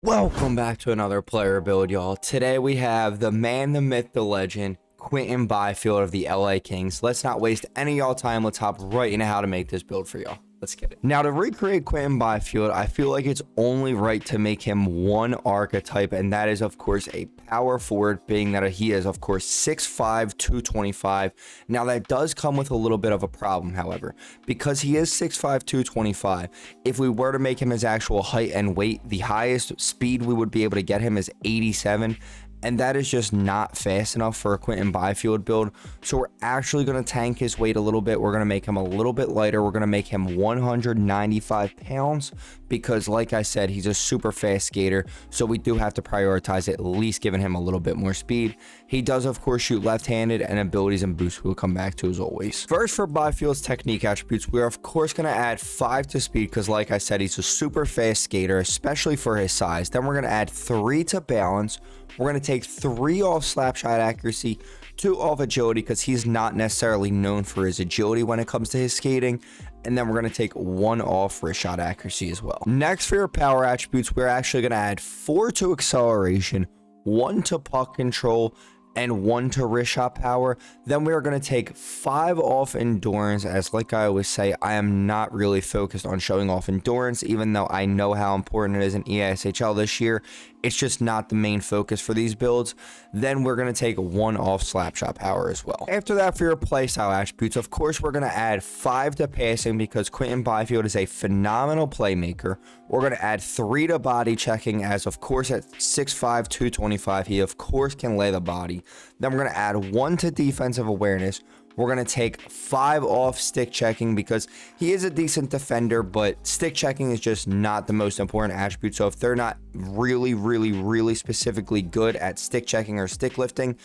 Welcome back to another player build, y'all. Today we have the man, the myth, the legend, Quinton Byfield of the LA Kings. Let's not waste any of y'all time. Let's hop right into how to make this build for y'all. Let's get it. Now, to recreate Quinton Byfield, I feel like it's only right to make him one archetype, and that is, of course, a power forward, being that he is, of course, 6'5", 225. Now, that does come with a little bit of a problem, however, because he is 6'5", 225. If we were to make him his actual height and weight, the highest speed we would be able to get him is 87. And that is just not fast enough for a Quinton Byfield build. So we're actually going to tank his weight a little bit. We're going to make him a little bit lighter. We're going to make him 195 pounds because, like I said, he's a super fast skater. So we do have to prioritize at least giving him a little bit more speed. He does, of course, shoot left-handed, and abilities and boosts we'll come back to as always. First, for Byfield's technique attributes, we're of course going to add 5 to speed because, like I said, he's a super fast skater, especially for his size. Then we're going to add 3 to balance. We're going to take 3 off slap shot accuracy, 2 off agility because he's not necessarily known for his agility when it comes to his skating. And then we're going to take 1 off wrist shot accuracy as well. Next, for your power attributes, we're actually going to add 4 to acceleration, 1 to puck control, and 1 to wrist shot power. Then we are going to take 5 off endurance, as like I always say, I am not really focused on showing off endurance, even though I know how important it is in ESHL this year. It's just not the main focus for these builds. Then we're going to take 1 off slap shot power as well. After that, for your playstyle attributes, of course, we're going to add 5 to passing because Quinton Byfield is a phenomenal playmaker. We're going to add 3 to body checking, as of course at 6'5", 225, he of course can lay the body. Then we're going to add 1 to defensive awareness. We're going to take 5 off stick checking because he is a decent defender, but stick checking is just not the most important attribute. So if they're not really specifically good at stick checking or stick lifting,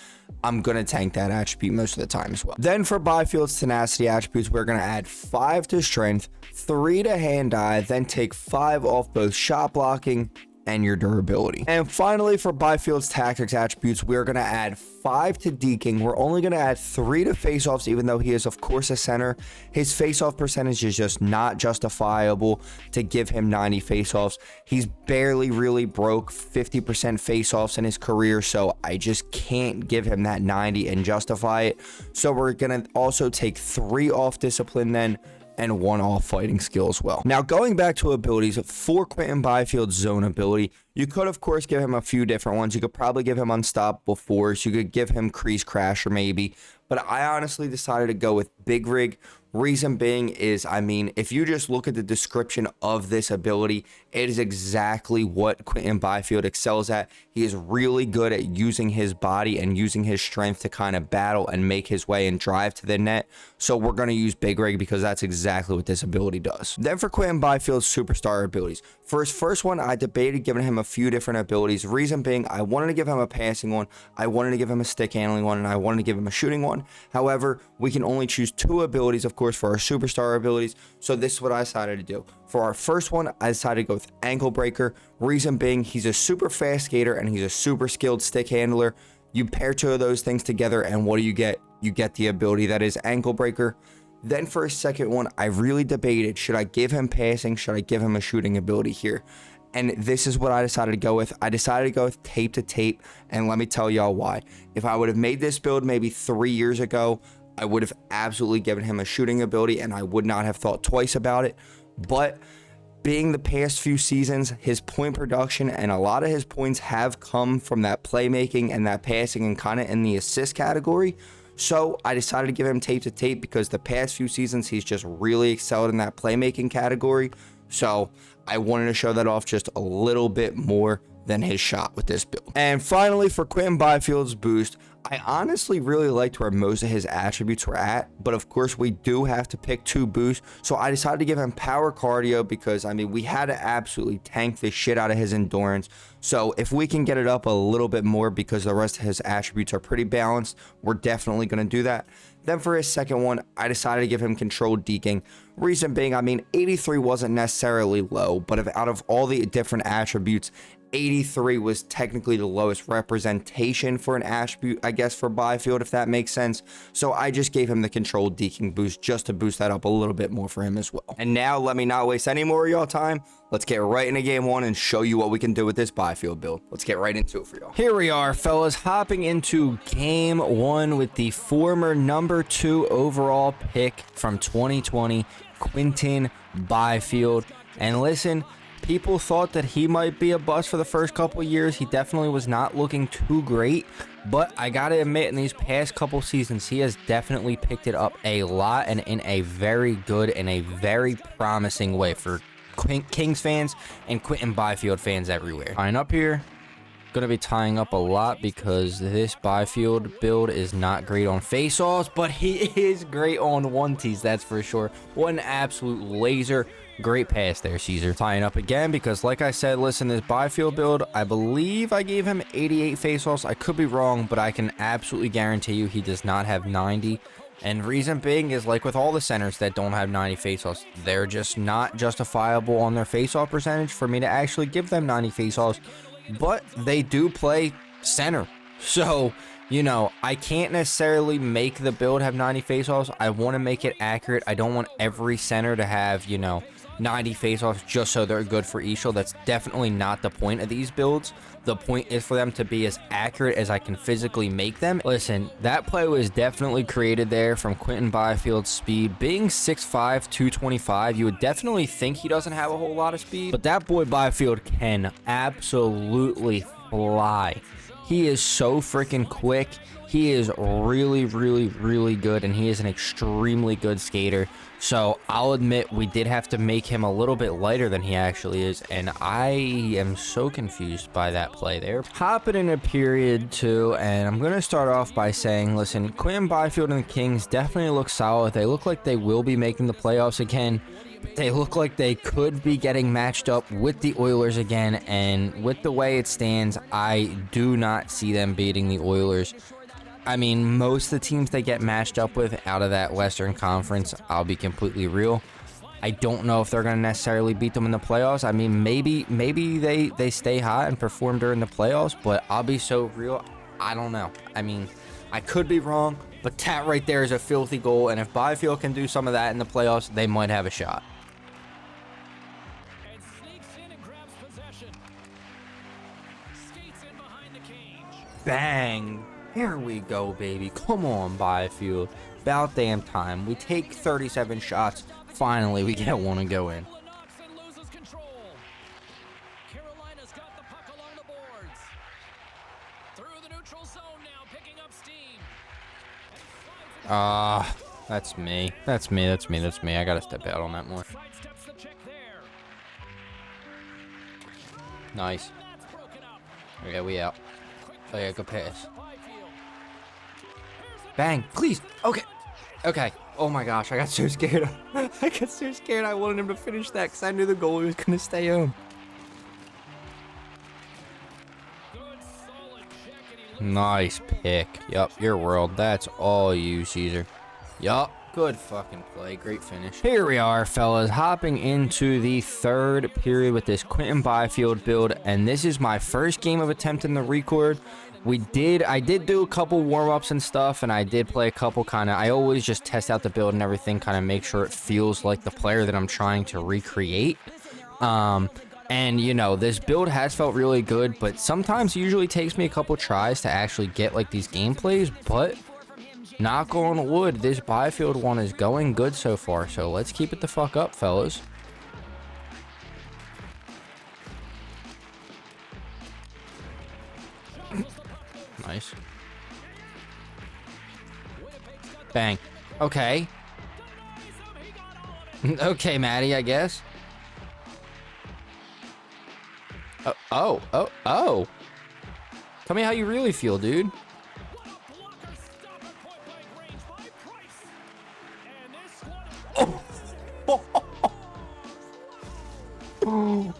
I'm going to tank that attribute most of the time as well. Then for Byfield's tenacity attributes, we're going to add 5 to strength, 3 to hand-eye, then take 5 off both shot blocking and your durability. And finally, for Byfield's tactics attributes, we're going to add 5 to deking. We're only going to add 3 to faceoffs, even though he is of course a center. His faceoff percentage is just not justifiable to give him 90 faceoffs. He's barely really broke 50% faceoffs in his career, so I just can't give him that 90 and justify it. So we're going to also take 3 off discipline then, and 1 off fighting skill as well. Now, going back to abilities, for Quinton Byfield's zone ability, you could of course give him a few different ones. You could probably give him unstoppable force. You could give him crease crasher maybe, but I honestly decided to go with big rig. Reason being is, I mean, if you just look at the description of this ability, it is exactly what Quinton Byfield excels at. He is really good at using his body and using his strength to kind of battle and make his way and drive to the net. So we're going to use big rig because that's exactly what this ability does. Then for Quinton Byfield's superstar abilities, for his first one, I debated giving him a few different abilities. Reason being, I wanted to give him a passing one, I wanted to give him a stick handling one, and I wanted to give him a shooting one. However, we can only choose 2 abilities, of course, for our superstar abilities. So this is what I decided to do. For our first one, I decided to go with ankle breaker. Reason being, he's a super fast skater and he's a super skilled stick handler. You pair 2 of those things together, and what do you get? You get the ability that is ankle breaker. Then for his second one, I really debated, should I give him passing? Should I give him a shooting ability here? And this is what I decided to go with. I decided to go with tape to tape, and let me tell y'all why. If I would have made this build maybe 3 years ago, I would have absolutely given him a shooting ability and I would not have thought twice about it. But being the past few seasons, his point production and a lot of his points have come from that playmaking and that passing and kind of in the assist category. So I decided to give him tape to tape because the past few seasons he's just really excelled in that playmaking category. So I wanted to show that off just a little bit more than his shot with this build. And finally, for Quinton Byfield's boost, I honestly really liked where most of his attributes were at, but of course we do have to pick 2 boosts. So I decided to give him power cardio because, I mean, we had to absolutely tank the shit out of his endurance. So if we can get it up a little bit more because the rest of his attributes are pretty balanced, we're definitely going to do that. Then for his second one, I decided to give him controlled deking. Reason being, I mean, 83 wasn't necessarily low, but out of all the different attributes, 83 was technically the lowest representation for an attribute, I guess, for Byfield, if that makes sense. So I just gave him the controlled deking boost just to boost that up a little bit more for him as well. And now, let me not waste any more of y'all time. Let's get right into game one and show you what we can do with this Byfield build. Let's get right into it for y'all. Here we are, fellas, hopping into game one with the former number 2 overall pick from 2020, Quinton Byfield. And listen, people thought that he might be a bust for the first couple years. He definitely was not looking too great, but I gotta admit, in these past couple seasons, he has definitely picked it up a lot and in a very good and a very promising way for Kings fans and Quinton Byfield fans everywhere. Tying up here, gonna be tying up a lot because this Byfield build is not great on face-offs, but he is great on one-tees, that's for sure. What an absolute laser. Great pass there, Caesar. Tying up again because, like I said, listen, this Byfield build, I believe I gave him 88 face-offs. I could be wrong, but I can absolutely guarantee you he does not have 90. And reason being is, like with all the centers that don't have 90 face-offs, they're just not justifiable on their face-off percentage for me to actually give them 90 face-offs. But they do play center. So, you know, I can't necessarily make the build have 90 face-offs. I want to make it accurate. I don't want every center to have, you know, 90 face-offs just so they're good for Ishel. That's definitely not the point of these builds. The point is for them to be as accurate as I can physically make them. Listen, that play was definitely created there from Quinton Byfield's speed. Being 6'5", 225, you would definitely think he doesn't have a whole lot of speed, but that boy Byfield can absolutely fly. He is so freaking quick. He is really, really, really good, and he is an extremely good skater. So I'll admit we did have to make him a little bit lighter than he actually is, and I am so confused by that play there. Hopping in a period two, and I'm going to start off by saying, listen, Quinton Byfield and the Kings definitely look solid. They look like they will be making the playoffs again. They look like they could be getting matched up with the Oilers again, and with the way it stands, I do not see them beating the Oilers. I mean, most of the teams they get matched up with out of that Western Conference, I'll be completely real, I don't know if they're going to necessarily beat them in the playoffs. I mean, maybe they stay hot and perform during the playoffs, but I'll be so real, I don't know. I mean, I could be wrong, but that right there is a filthy goal, and if Byfield can do some of that in the playoffs, they might have a shot. Bang! Here we go, baby. Come on, Byfield. About damn time. We take 37 shots. Finally, we get one and go in. That's me. That's me. I gotta step out on that more. Nice. Okay, we out. Oh yeah, good pass. Bang, please. Okay. Oh my gosh, I got so scared. I wanted him to finish that because I knew the goalie was going to stay home. Nice pick. Yup, your world. That's all you, Caesar. Yup. Good fucking play. Great finish. Here we are, fellas, hopping into the third period with this Quinton Byfield build, and this is my first game of attempting the record. I did do a couple warm-ups and stuff, and I did play a couple I always just test out the build and everything, kind of make sure it feels like the player that I'm trying to recreate. And, you know, this build has felt really good, but sometimes it usually takes me a couple tries to actually get, like, these gameplays, but knock on wood, this Byfield one is going good so far, so let's keep it the fuck up, fellas. Nice. Bang. Okay. Okay, Maddie, I guess. Oh. Tell me how you really feel, dude. Oh,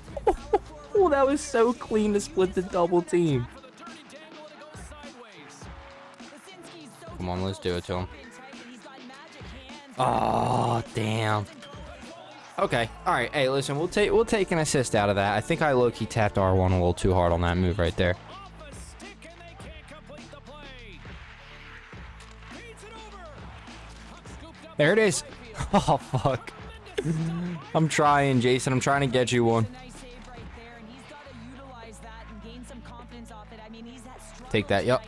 that was so clean to split the double team. Come on, let's do it to him. Oh, damn. Okay. All right. Hey, listen, we'll take an assist out of that. I think I low-key tapped R1 a little too hard on that move right there. There it is. Oh, fuck. I'm trying, Jason. I'm trying to get you one. Take that. Yep.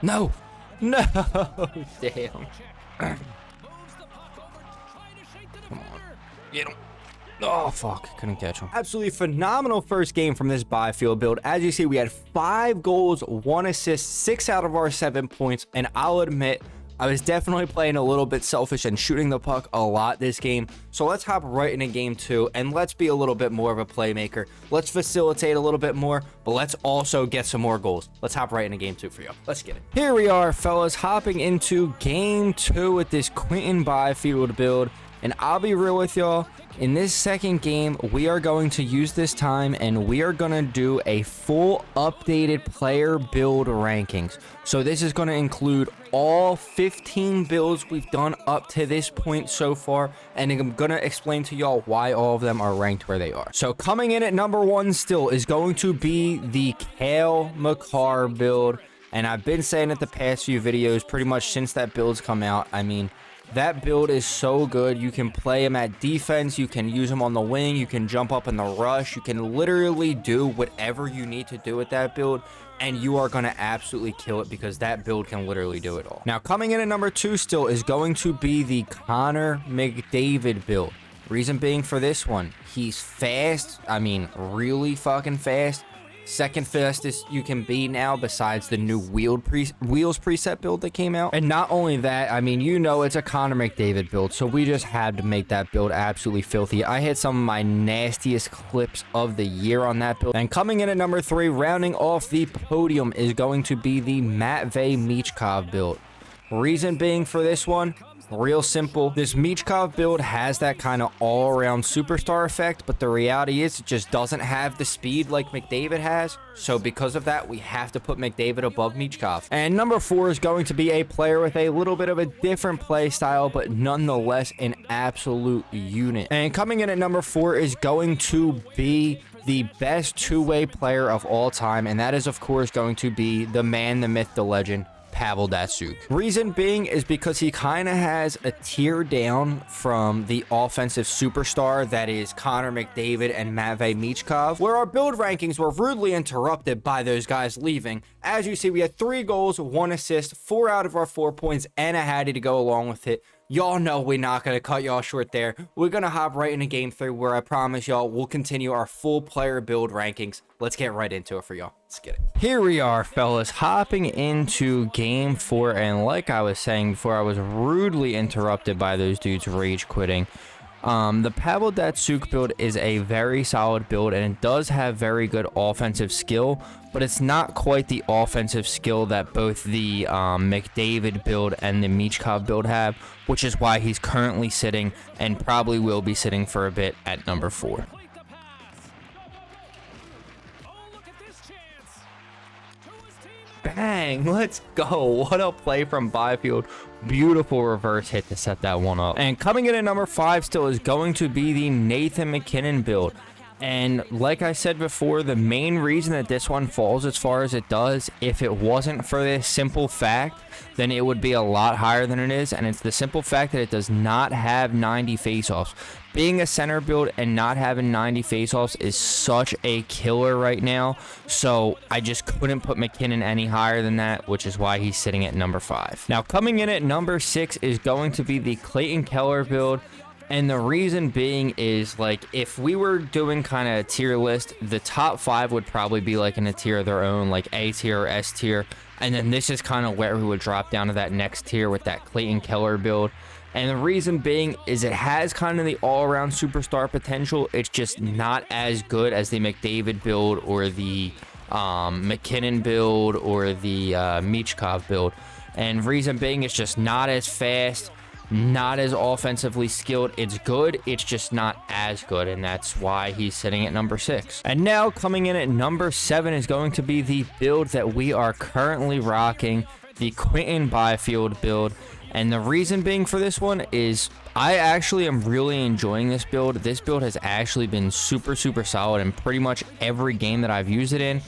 No. No. Damn. Come on. Get him. Oh, fuck. Couldn't catch him. Absolutely phenomenal first game from this Byfield build. As you see, we had 5 goals, 1 assist, 6 out of our 7 points. And I'll admit, I was definitely playing a little bit selfish and shooting the puck a lot this game. So let's hop right into game 2 and let's be a little bit more of a playmaker. Let's facilitate a little bit more, but let's also get some more goals. Let's hop right into game 2 for y'all. Let's get it. Here we are, fellas, hopping into game 2 with this Quinton Byfield build. And I'll be real with y'all, in this second game, we are going to use this time and we are going to do a full updated player build rankings. So this is going to include all 15 builds we've done up to this point so far, and I'm going to explain to y'all why all of them are ranked where they are. So coming in at number 1 still is going to be the Chel build, and I've been saying it the past few videos pretty much since that build's come out. I mean, that build is so good. You can play him at defense, you can use him on the wing, you can jump up in the rush, you can literally do whatever you need to do with that build, and you are going to absolutely kill it because that build can literally do it all. Now, coming in at number 2 still is going to be the Connor McDavid build. Reason being for this one, he's fast. I mean, really fucking fast. Second fastest you can be now besides the new wheels preset build that came out. And not only that, I mean, you know, it's a Connor McDavid build, so we just had to make that build absolutely filthy. I hit some of my nastiest clips of the year on that build. And coming in at number 3, rounding off the podium, is going to be the Matvei Michkov build. Reason being for this one, real simple. This Michkov build has that kind of all-around superstar effect, but the reality is it just doesn't have the speed like McDavid has. So because of that, we have to put McDavid above Michkov. And number 4 is going to be a player with a little bit of a different play style, but nonetheless an absolute unit. And coming in at number 4 is going to be the best two-way player of all time, and that is of course going to be the man, the myth, the legend, Pavel Datsyuk. Reason being is because he kind of has a tier down from the offensive superstar that is Connor McDavid and Matvei Michkov, where our build rankings were rudely interrupted by those guys leaving. As you see, we had 3 goals, 1 assist, 4 out of our 4 points, and a hattie to go along with it. Y'all know we're not going to cut y'all short there. We're going to hop right into game 3, where I promise y'all we'll continue our full player build rankings. Let's get right into it for y'all. Let's get it. Here we are, fellas, hopping into game 4, and like I was saying before, I was rudely interrupted by those dudes rage quitting. The Pavel Datsyuk build is a very solid build, and it does have very good offensive skill, but it's not quite the offensive skill that both the McDavid build and the Michkov build have, which is why he's currently sitting and probably will be sitting for a bit at number 4. Bang, let's go. What a play from Byfield. Beautiful reverse hit to set that one up. And coming in at number 5 still is going to be the Nathan MacKinnon build. And like I said before, the main reason that this one falls as far as it does, if it wasn't for this simple fact, then it would be a lot higher than it is. And it's the simple fact that it does not have 90 faceoffs. Being a center build and not having 90 faceoffs is such a killer right now. So I just couldn't put McKinnon any higher than that, which is why he's sitting at number 5. Now coming in at number 6 is going to be the Clayton Keller build. And the reason being is, like, if we were doing kind of a tier list, the top 5 would probably be like in a tier of their own, like A tier or S tier. And then this is kind of where we would drop down to that next tier with that Clayton Keller build. And the reason being is it has kind of the all-around superstar potential. It's just not as good as the McDavid build or the McKinnon build or the Michkov build. And reason being, it's just not as fast, not as offensively skilled. It's good, it's just not as good, and that's why he's sitting at number 6. And now coming in at number 7 is going to be the build that we are currently rocking, the Quinton Byfield build. And the reason being for this one is I actually am really enjoying this build. This build has actually been super solid in pretty much every game that I've used it in.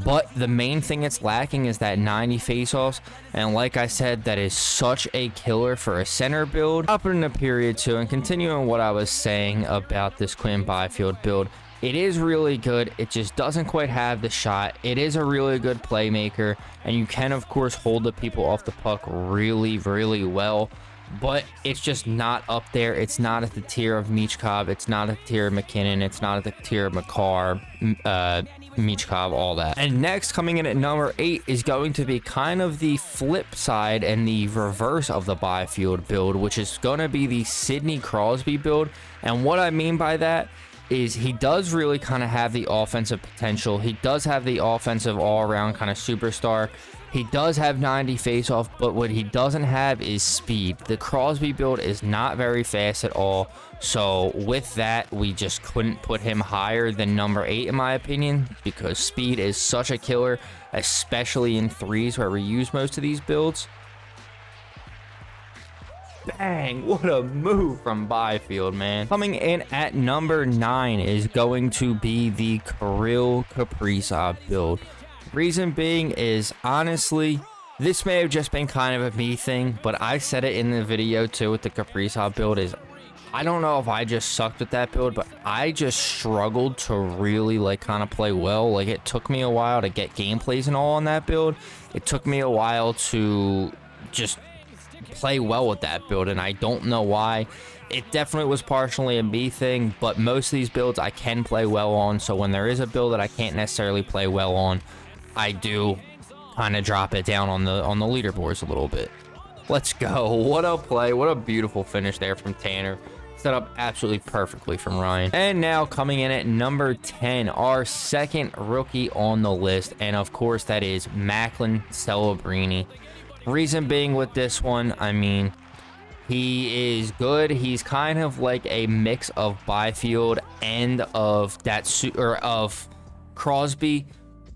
But the main thing it's lacking is that 90 face-offs, and like I said, that is such a killer for a center build. Up in the period 2, and continuing what I was saying about this Quinton Byfield build, it is really good. It just doesn't quite have the shot. It is a really good playmaker, and you can of course hold the people off the puck really well, but it's just not up there. It's not at the tier of Michkov. It's not at the tier of McKinnon. It's not at the tier of Makar, Michkov, all that. And next, coming in at number 8 is going to be kind of the flip side and the reverse of the Byfield build, which is going to be the Sidney Crosby build. And what I mean by that is he does really kind of have the offensive potential. He does have the offensive all-around kind of superstar. He does have 90 face-off, but what he doesn't have is speed. The Crosby build is not very fast at all. So with that, we just couldn't put him higher than number 8 in my opinion, because speed is such a killer, especially in threes where we use most of these builds. Bang, what a move from Byfield, man. Coming in at number 9 is going to be the Kirill Kaprizov build. Reason being is, honestly, this may have just been kind of a me thing, but I said it in the video too with the Kaprizov build is, I don't know if I just sucked with that build, but I just struggled to really like kind of play well. Like, it took me a while to get gameplays and all on that build. It took me a while to just play well with that build, and I don't know why. It definitely was partially a me thing, but most of these builds I can play well on, so when there is a build that I can't necessarily play well on, I do kind of drop it down on the leaderboards a little bit. Let's go. What a play. What a beautiful finish there from Tanner. Set up absolutely perfectly from Ryan. And now coming in at number 10, our second rookie on the list, and of course that is Macklin Celebrini. Reason being with this one, I mean, he is good. He's kind of like a mix of Byfield and of Crosby,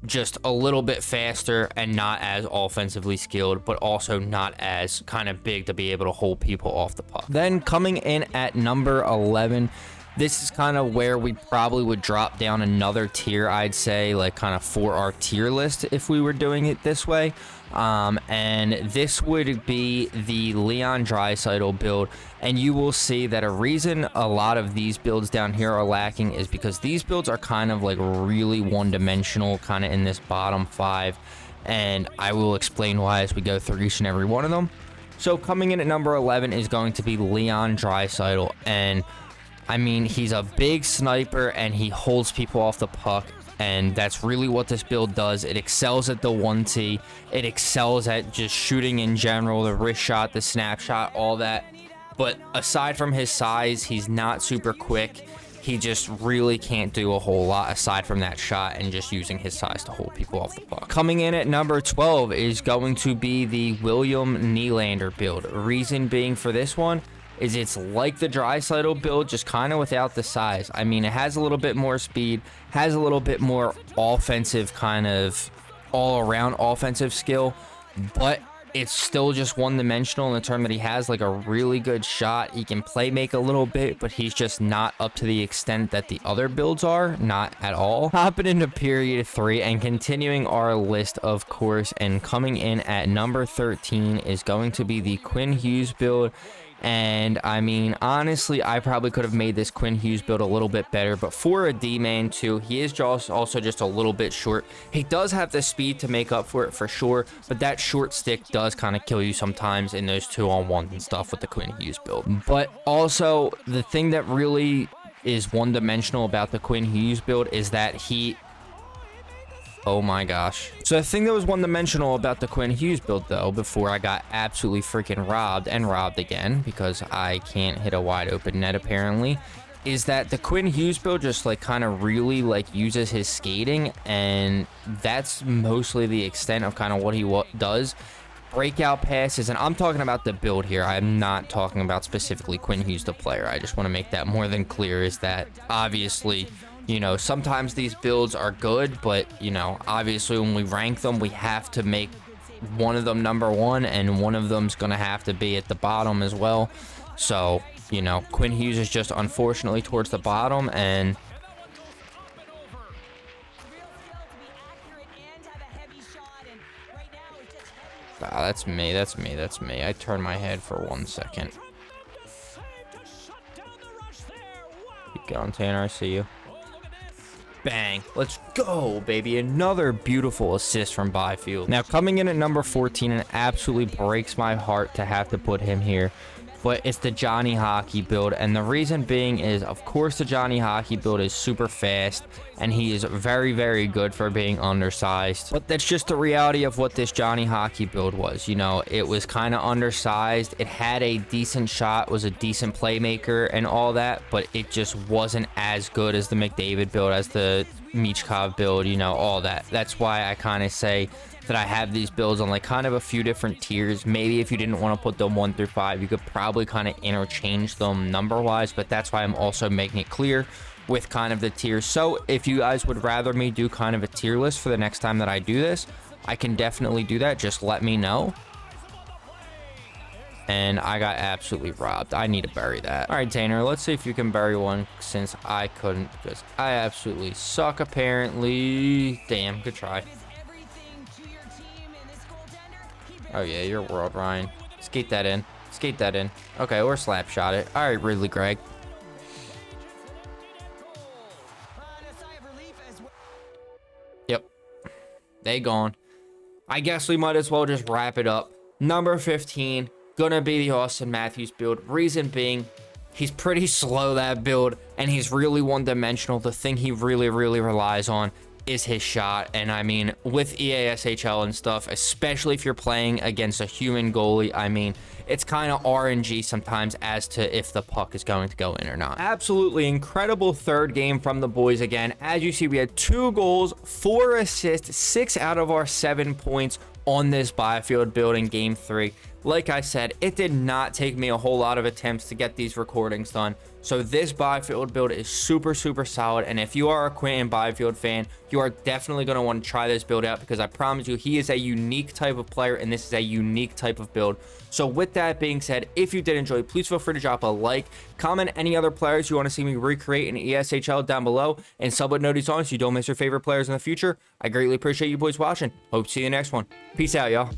just a little bit faster and not as offensively skilled, but also not as kind of big to be able to hold people off the puck. Then coming in at number 11, this is kind of where we probably would drop down another tier, I'd say, like kind of for our tier list if we were doing it this way. And this would be the Leon Draisaitl build, and you will see that a reason a lot of these builds down here are lacking is because these builds are kind of like really one-dimensional kind of in this bottom 5, and I will explain why as we go through each and every one of them. So coming in at number 11 is going to be Leon Draisaitl, and I mean, he's a big sniper and he holds people off the puck. And that's really what this build does. It excels at the 1T. It excels at just shooting in general, the wrist shot, the snapshot, all that. But aside from his size, he's not super quick. He just really can't do a whole lot aside from that shot and just using his size to hold people off the puck. Coming in at number 12 is going to be the William Nylander build. Reason being for this one is it's like the Draisaitl build, just kind of without the size. I mean, it has a little bit more speed, has a little bit more offensive kind of all-around offensive skill, but it's still just one-dimensional in the term that he has like a really good shot. He can play make a little bit, but he's just not up to the extent that the other builds are, not at all. Hopping into period 3 and continuing our list, of course, and coming in at number 13 is going to be the Quinn Hughes build. And I mean, honestly, I probably could have made this Quinn Hughes build a little bit better, but for a D-man too, he is just also just a little bit short. He does have the speed to make up for it for sure, but that short stick does kind of kill you sometimes in those 2-on-1s and stuff with the Quinn Hughes build. But also, the thing that really is one-dimensional about the Quinn Hughes build is that oh my gosh. So the thing that was one-dimensional about the Quinn Hughes build, though, before I got absolutely freaking robbed and robbed again, because I can't hit a wide open net apparently, is that the Quinn Hughes build just like kind of really like uses his skating, and that's mostly the extent of kind of what he does. Breakout passes, and I'm talking about the build here. I'm not talking about specifically Quinn Hughes the player. I just want to make that more than clear, is that obviously, you know, sometimes these builds are good, but, you know, obviously when we rank them, we have to make one of them number one, and one of them's going to have to be at the bottom as well. So, you know, Quinn Hughes is just unfortunately towards the bottom, and that's me. I turned my head for 1 second. Keep going, Tanner. I see you. Bang. Let's go, baby. Another beautiful assist from Byfield. Now, coming in at number 14, and it absolutely breaks my heart to have to put him here, but it's the Johnny Hockey build. And the reason being is, of course, the Johnny Hockey build is super fast, and he is very, very good for being undersized. But that's just the reality of what this Johnny Hockey build was. You know, it was kind of undersized. It had a decent shot, was a decent playmaker and all that, but it just wasn't as good as the McDavid build, as the Michkov build, you know, all that. That's why I kind of say that I have these builds on like kind of a few different tiers. Maybe if you didn't want to put them 1 through 5, you could probably kind of interchange them number wise, but that's why I'm also making it clear with kind of the tiers. So if you guys would rather me do kind of a tier list for the next time that I do this, I can definitely do that. Just let me know. And I got absolutely robbed. I need to bury that. All right, Tanner, let's see if you can bury one, since I couldn't, because I absolutely suck apparently. Damn, good try. Oh yeah, you're world, Ryan. Skate that in. Skate that in. Okay, or slap shot it. All right, Ridley Gregg. Yep. They gone. I guess we might as well just wrap it up. Number 15, gonna be the Austin Matthews build. Reason being, he's pretty slow, that build, and he's really one-dimensional. The thing he really, really relies on is his shot. And I mean, with EASHL and stuff, especially if you're playing against a human goalie, I mean, it's kind of RNG sometimes as to if the puck is going to go in or not. Absolutely incredible third game from the boys again. As you see, we had 2 goals, 4 assists, 6 out of our 7 points on this Byfield build in game 3. Like I said, it did not take me a whole lot of attempts to get these recordings done. So this Byfield build is super, super solid. And if you are a Quinton Byfield fan, you are definitely going to want to try this build out, because I promise you, he is a unique type of player, and this is a unique type of build. So with that being said, if you did enjoy, please feel free to drop a like, comment any other players you want to see me recreate in ESHL down below, and sub with notice on so you don't miss your favorite players in the future. I greatly appreciate you boys watching. Hope to see you in the next one. Peace out, y'all.